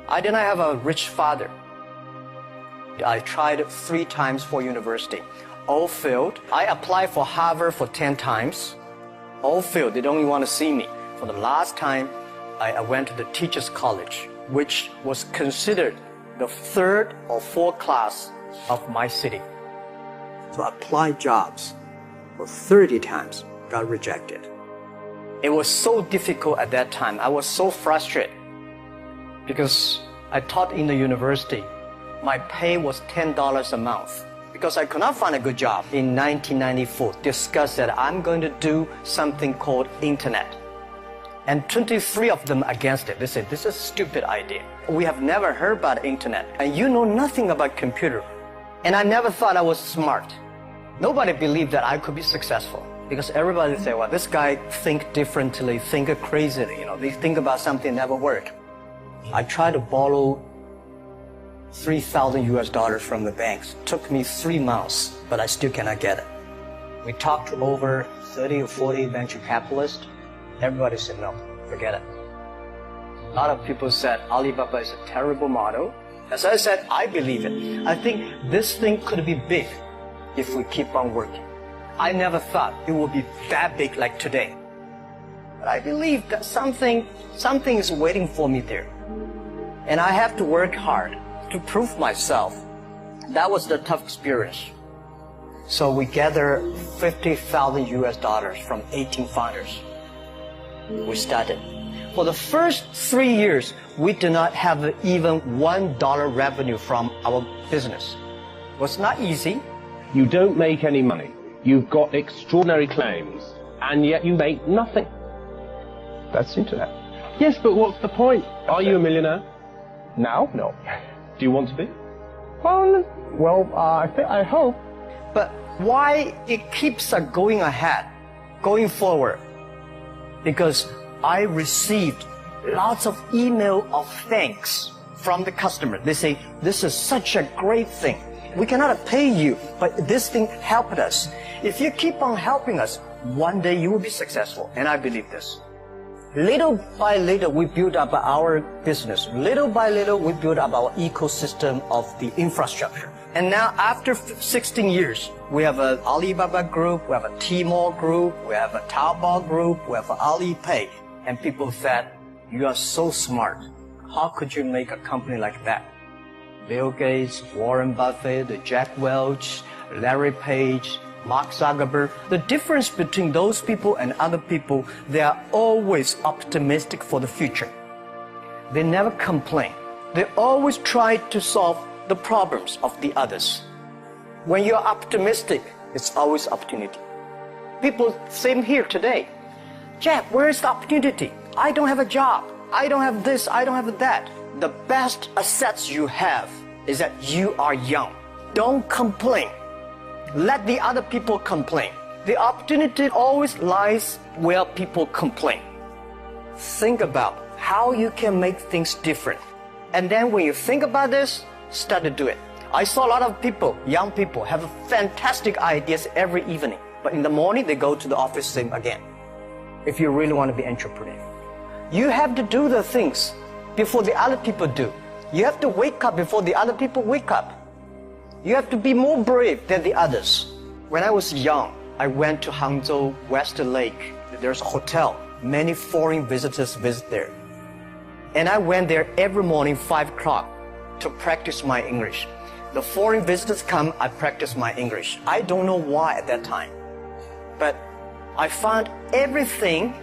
I did not have a rich father. I tried 3 times for university. All failed. I applied for Harvard for 10 times. All failed. They don't even want to see me. For the last time, I went to the Teachers College, which was considered the 3rd or 4th class of my city. So I applied jobs for 30 times, got rejected. It was so difficult at that time. I was so frustrated because I taught in the university. My pay was $10 a month because I could not find a good job. In 1994, discussed that I'm going to do something called internet. And 23 of them against it. They said, this is a stupid idea. We have never heard about internet, and you know nothing about computer. And I never thought I was smart. Nobody believed that I could be successful because everybody said, well, this guy think differently, think crazily, they think about something never work. I tried to borrow $3,000 from the banks. Took me 3 months, but I still cannot get it. We talked to over 30 or 40 venture capitalists. Everybody said, no, forget it. A lot of people said Alibaba is a terrible model. As I said, I believe it. I think this thing could be big if we keep on working. I never thought it would be that big like today. But I believe that something is waiting for me there. And I have to work hard to prove myself. That was the tough experience. So we gathered $50,000 from 18 founders. We started. For the first 3 years, we did not have even $1 revenue from our business. It was not easy. You don't make any money. You've got extraordinary claims, and yet you make nothing. That's internet. Yes, but what's the point? Are you a millionaire? Now? No. Do you want to be? Well, I hope. But why it keeps going ahead, going forward? Because I received lots of email of thanks from the customer. They say, this is such a great thing. We cannot pay you, but this thing helped us. If you keep on helping us, one day you will be successful. And I believe this. Little by little, we build up our business. Little by little, we build up our ecosystem of the infrastructure. And now, after 16 years, we have an Alibaba group, we have a Tmall group, we have a Taobao group, we have an Alipay. And people said, you are so smart. How could you make a company like that? Bill Gates, Warren Buffett, Jack Welch, Larry Page, Mark Zuckerberg. The difference between those people and other people, they are always optimistic for the future. They never complain. They always try to solve the problems of the others. When you're optimistic, it's always opportunity. People, same here today. Jack, where is the opportunity? I don't have a job. I don't have this, I don't have that. The best assets you have is that you are young. Don't complain. Let the other people complain. The opportunity always lies where people complain. Think about how you can make things different. And then when you think about this, start to do it. I saw a lot of people, young people, have fantastic ideas every evening. But in the morning, they go to the office same again. If you really want to be an entrepreneur, you have to do the things before the other people do. You have to wake up before the other people wake up. You have to be more brave than the others. When I was young, I went to Hangzhou West Lake. There's a hotel. Many foreign visitors visit there. And I went there every morning, 5 o'clock, to practice my English. The foreign visitors come, I practice my English. I don't know why at that time. But I found everything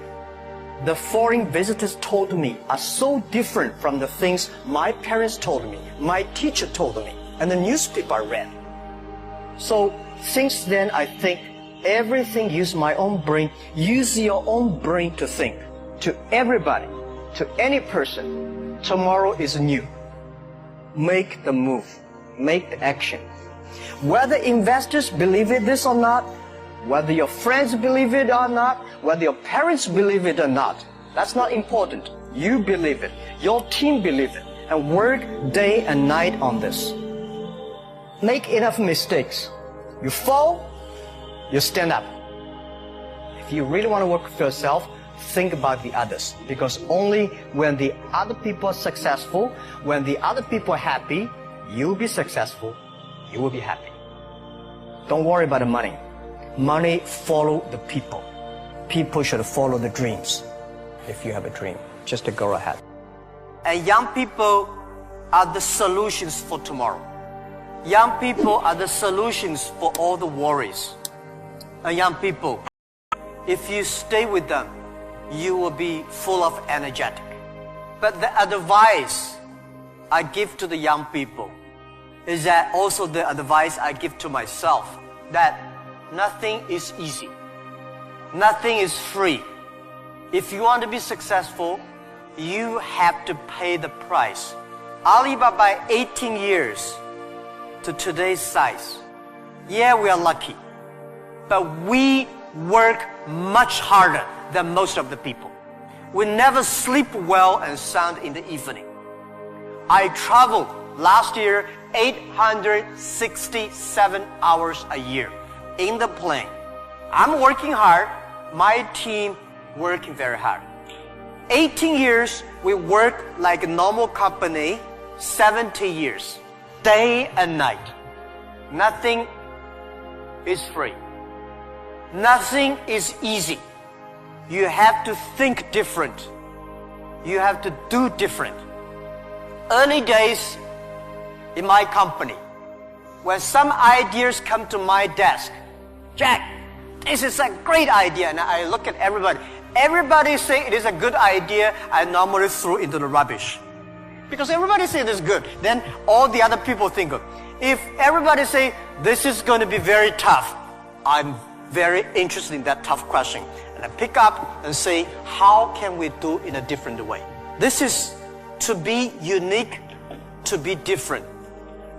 the foreign visitors told me are so different from the things my parents told me, my teacher told me, and the newspaper I read. So since then, I think everything use my own brain. Use your own brain to think. To everybody, to any person, tomorrow is new. Make the move. Make the action. Whether investors believe it this or not, whether your friends believe it or not, whether your parents believe it or not, that's not important. You believe it. Your team believe it. And work day and night on this. Make enough mistakes. You fall, you stand up. If you really want to work for yourself, think about the others. Because only when the other people are successful, when the other people are happy, you'll be successful, you will be happy. Don't worry about the money. Money follow the people. People should follow the dreams. If you have a dream, just to go ahead. And young people are the solutions for tomorrow. Young people are the solutions for all the worries. And young people, if you stay with them, you will be full of energetic. But the advice I give to the young people is that also the advice I give to myself, that nothing is easy. Nothing is free. If you want to be successful, you have to pay the price. Alibaba, 18 years to today's size. Yeah, we are lucky. But we work much harder than most of the people. We never sleep well and sound in the evening. I traveled last year 867 hours a year in the plane. I'm working hard. My team working very hard. 18 years, we work like a normal company. 70 years, day and night. Nothing is free. Nothing is easy. You have to think different. You have to do different. Early days in my company, when some ideas come to my desk, Jack, this is a great idea, and I look at everybody. Everybody say it is a good idea, I normally throw into the rubbish. Because everybody say it is good, then all the other people think of. If everybody say this is going to be very tough, I'm very interested in that tough question. And I pick up and say, how can we do in a different way? This is to be unique, to be different.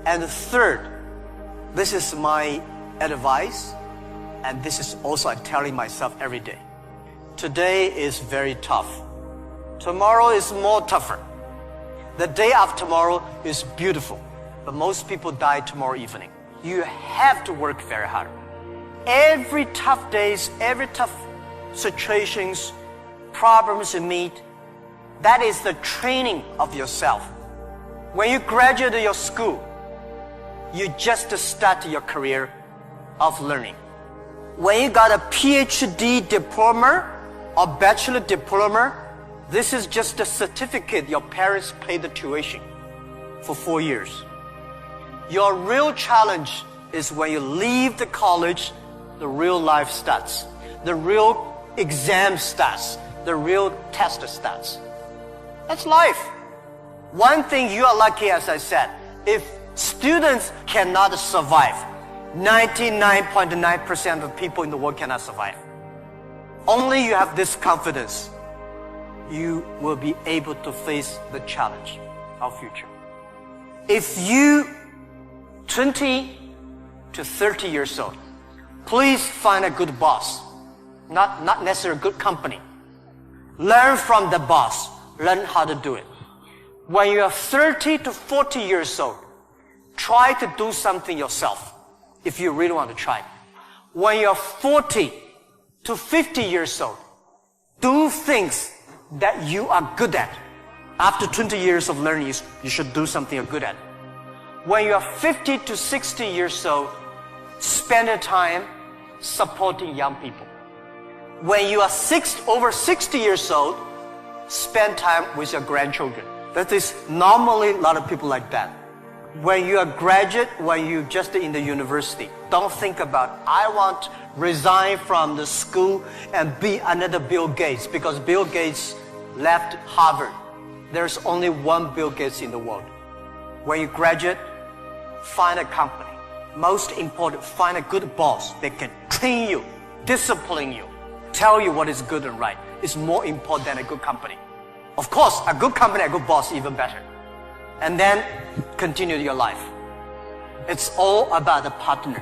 And third, this is my advice, and this is also I'm telling myself every day. Today is very tough. Tomorrow is more tougher. The day after tomorrow is beautiful. But most people die tomorrow evening. You have to work very hard. Every tough days, every tough situations, problems you meet, that is the training of yourself. When you graduate your school, you just start your career of learning. When you got a PhD diploma or bachelor diploma, this is just a certificate your parents paid the tuition for 4 years. Your real challenge is when you leave the college, the real life starts. The real exam starts. The real test starts. That's life. One thing you are lucky, as I said, if students cannot survive, 99.9% of people in the world cannot survive. Only you have this confidence, you will be able to face the challenge of future. If you 20 to 30 years old, please find a good boss, not necessarily a good company. Learn from the boss, learn how to do it. When you are 30 to 40 years old, try to do something yourself if you really want to try. When you are 40 to 50 years old, do things that you are good at. After 20 years of learning, you should do something you're good at. When you are 50 to 60 years old, spend your time supporting young people. When you are over 60 years old, spend time with your grandchildren. That is normally a lot of people like that. When you are graduate, when you just in the university, don't think about, I want to resign from the school and be another Bill Gates, because Bill Gates left Harvard. There's only one Bill Gates in the world. When you graduate, find a company. Most important, find a good boss that can train you, discipline you, tell you what is good and right. It's more important than a good company. Of course, a good company, a good boss, even better. And then continue your life. It's all about the partner.